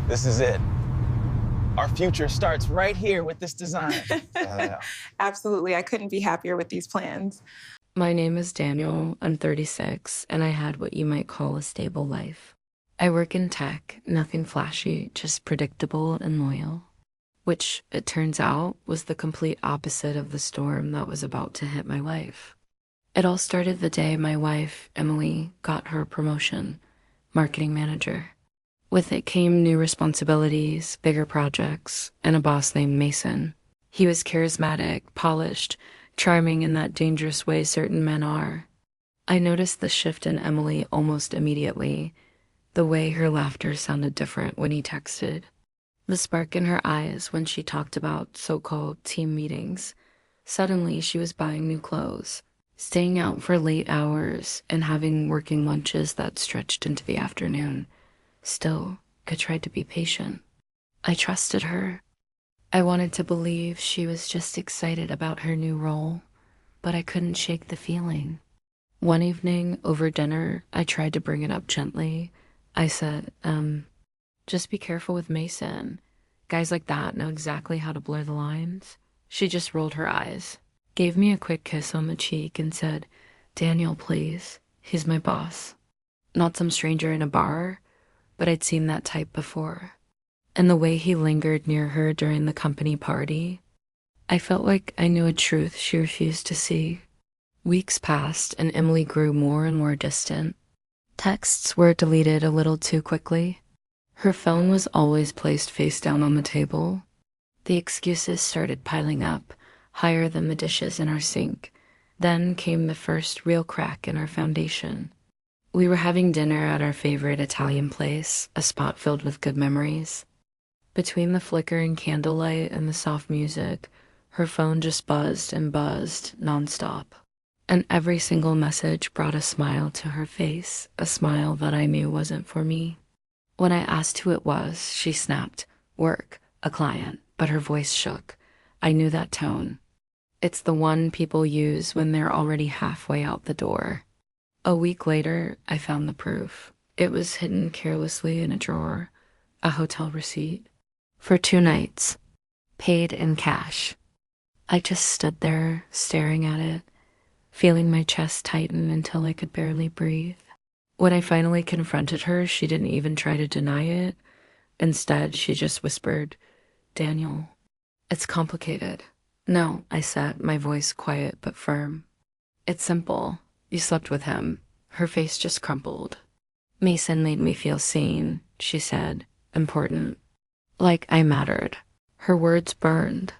This is it. Our future starts right here with this design. Yeah. Absolutely. I couldn't be happier with these plans. My name is Daniel. I'm 36, and I had what you might call a stable life. I work in tech, nothing flashy, just predictable and loyal, which, it turns out, was the complete opposite of the storm that was about to hit my life. It all started the day my wife, Emily, got her promotion, marketing manager. With it came new responsibilities, bigger projects, and a boss named Mason. He was charismatic, polished, charming in that dangerous way certain men are. I noticed the shift in Emily almost immediately. The way her laughter sounded different when he texted. The spark in her eyes when she talked about so-called team meetings. Suddenly, she was buying new clothes, staying out for late hours, and having working lunches that stretched into the afternoon. Still, I tried to be patient. I trusted her. I wanted to believe she was just excited about her new role, but I couldn't shake the feeling. One evening, over dinner, I tried to bring it up gently. I said, just be careful with Mason. Guys like that know exactly how to blur the lines. She just rolled her eyes, gave me a quick kiss on the cheek, and said, Daniel, please. He's my boss. Not some stranger in a bar, but I'd seen that type before. And the way he lingered near her during the company party, I felt like I knew a truth she refused to see. Weeks passed, and Emily grew more and more distant. Texts were deleted a little too quickly. Her phone was always placed face down on the table. The excuses started piling up, higher than the dishes in our sink. Then came the first real crack in our foundation. We were having dinner at our favorite Italian place, a spot filled with good memories. Between the flickering candlelight and the soft music, her phone just buzzed and buzzed nonstop. And every single message brought a smile to her face, a smile that I knew wasn't for me. When I asked who it was, she snapped, work, a client, but her voice shook. I knew that tone. It's the one people use when they're already halfway out the door. A week later, I found the proof. It was hidden carelessly in a drawer, a hotel receipt. For 2 nights, paid in cash. I just stood there, staring at it, feeling my chest tighten until I could barely breathe. When I finally confronted her, she didn't even try to deny it. Instead, she just whispered, Daniel, it's complicated. No, I said, my voice quiet but firm. It's simple. You slept with him. Her face just crumpled. Mason made me feel seen, she said, important. Like I mattered. Her words burned.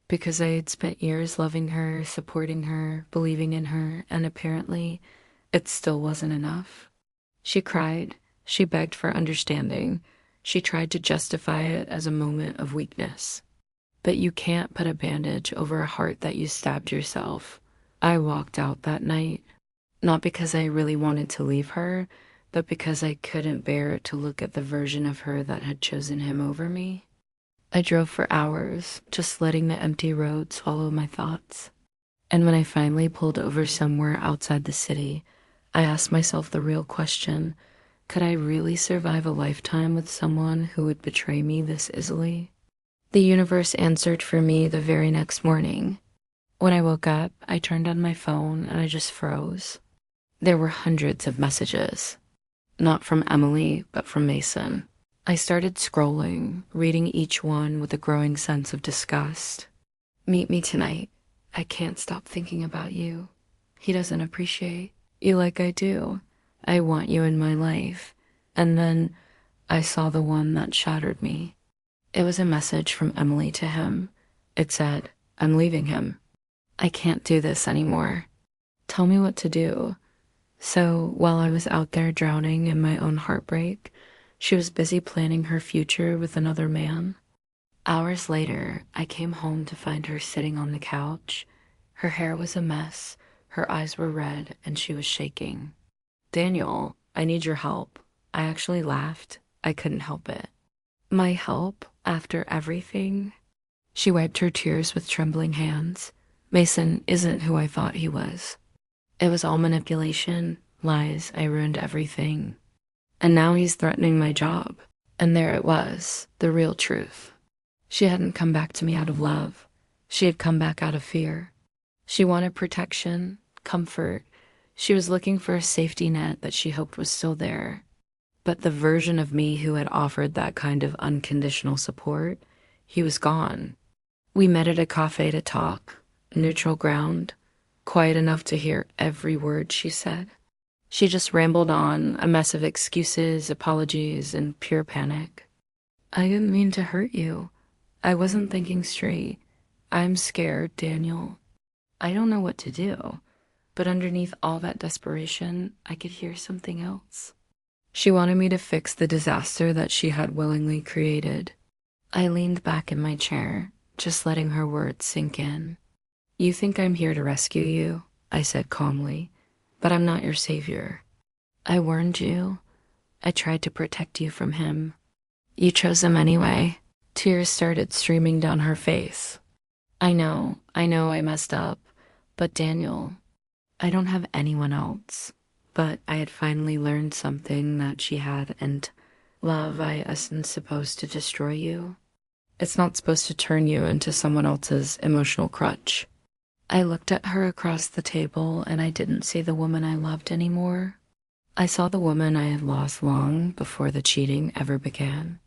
Because I had spent years loving her, supporting her, believing in her, and apparently it still wasn't enough. She cried. She begged for understanding. She tried to justify it as a moment of weakness. But you can't put a bandage over a heart that you stabbed yourself. I walked out that night, not because I really wanted to leave her, but because I couldn't bear to look at the version of her that had chosen him over me. I drove for hours, just letting the empty road swallow my thoughts. And when I finally pulled over somewhere outside the city, I asked myself the real question, could I really survive a lifetime with someone who would betray me this easily? The universe answered for me the very next morning. When I woke up, I turned on my phone and I just froze. There were hundreds of messages. Not from Emily, but from Mason. I started scrolling, reading each one with a growing sense of disgust. Meet me tonight. I can't stop thinking about you. He doesn't appreciate you like I do. I want you in my life. And then I saw the one that shattered me. It was a message from Emily to him. It said, I'm leaving him. I can't do this anymore. Tell me what to do. So while I was out there drowning in my own heartbreak, she was busy planning her future with another man. Hours later, I came home to find her sitting on the couch. Her hair was a mess, her eyes were red, and she was shaking. Daniel, I need your help. I actually laughed. I couldn't help it. My help after everything? She wiped her tears with trembling hands. Mason isn't who I thought he was. It was all manipulation, lies. I ruined everything. And now he's threatening my job. And there it was, the real truth. She hadn't come back to me out of love. She had come back out of fear. She wanted protection, comfort. She was looking for a safety net that she hoped was still there. But the version of me who had offered that kind of unconditional support, he was gone. We met at a cafe to talk, neutral ground, quiet enough to hear every word she said. She just rambled on, a mess of excuses, apologies, and pure panic. I didn't mean to hurt you. I wasn't thinking straight. I'm scared, Daniel. I don't know what to do. But underneath all that desperation, I could hear something else. She wanted me to fix the disaster that she had willingly created. I leaned back in my chair, just letting her words sink in. You think I'm here to rescue you, I said calmly, but I'm not your savior. I warned you. I tried to protect you from him. You chose him anyway. Tears started streaming down her face. I know I messed up, but Daniel, I don't have anyone else. But I had finally learned something that she had, and love, isn't supposed to destroy you. It's not supposed to turn you into someone else's emotional crutch. I looked at her across the table, and I didn't see the woman I loved anymore. I saw the woman I had lost long before the cheating ever began.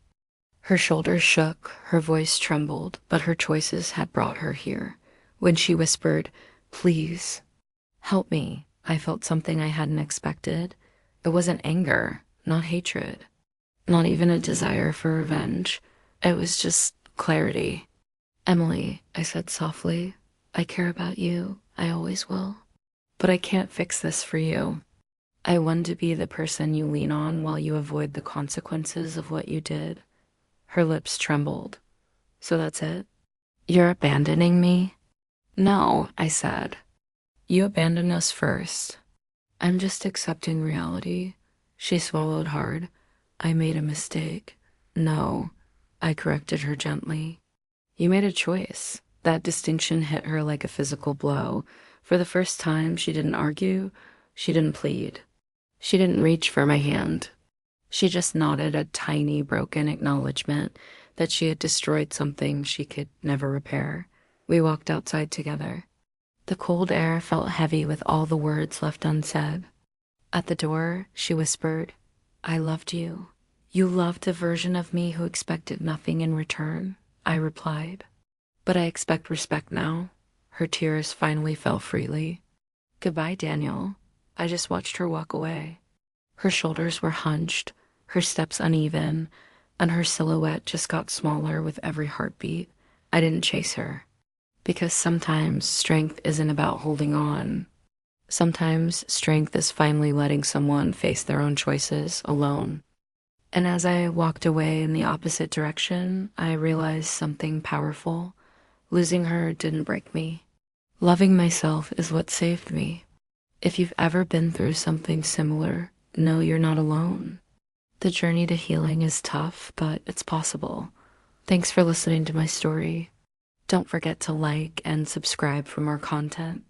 Her shoulders shook, her voice trembled, but her choices had brought her here. When she whispered, "Please, help me," I felt something I hadn't expected. It wasn't anger, not hatred, not even a desire for revenge. It was just clarity. "Emily," I said softly, "I care about you. I always will. But I can't fix this for you. I want to be the person you lean on while you avoid the consequences of what you did." Her lips trembled. "So that's it? You're abandoning me?" "No," I said. "You abandoned us first. I'm just accepting reality." She swallowed hard. "I made a mistake." "No," I corrected her gently. "You made a choice." That distinction hit her like a physical blow. For the first time, she didn't argue. She didn't plead. She didn't reach for my hand. She just nodded a tiny, broken acknowledgement that she had destroyed something she could never repair. We walked outside together. The cold air felt heavy with all the words left unsaid. At the door, she whispered, "I loved you." "You loved a version of me who expected nothing in return," I replied. "But I expect respect now." Her tears finally fell freely. "Goodbye, Daniel." I just watched her walk away. Her shoulders were hunched, her steps uneven, and her silhouette just got smaller with every heartbeat. I didn't chase her. Because sometimes strength isn't about holding on. Sometimes strength is finally letting someone face their own choices alone. And as I walked away in the opposite direction, I realized something powerful. Losing her didn't break me. Loving myself is what saved me. If you've ever been through something similar, know you're not alone. The journey to healing is tough, but it's possible. Thanks for listening to my story. Don't forget to like and subscribe for more content.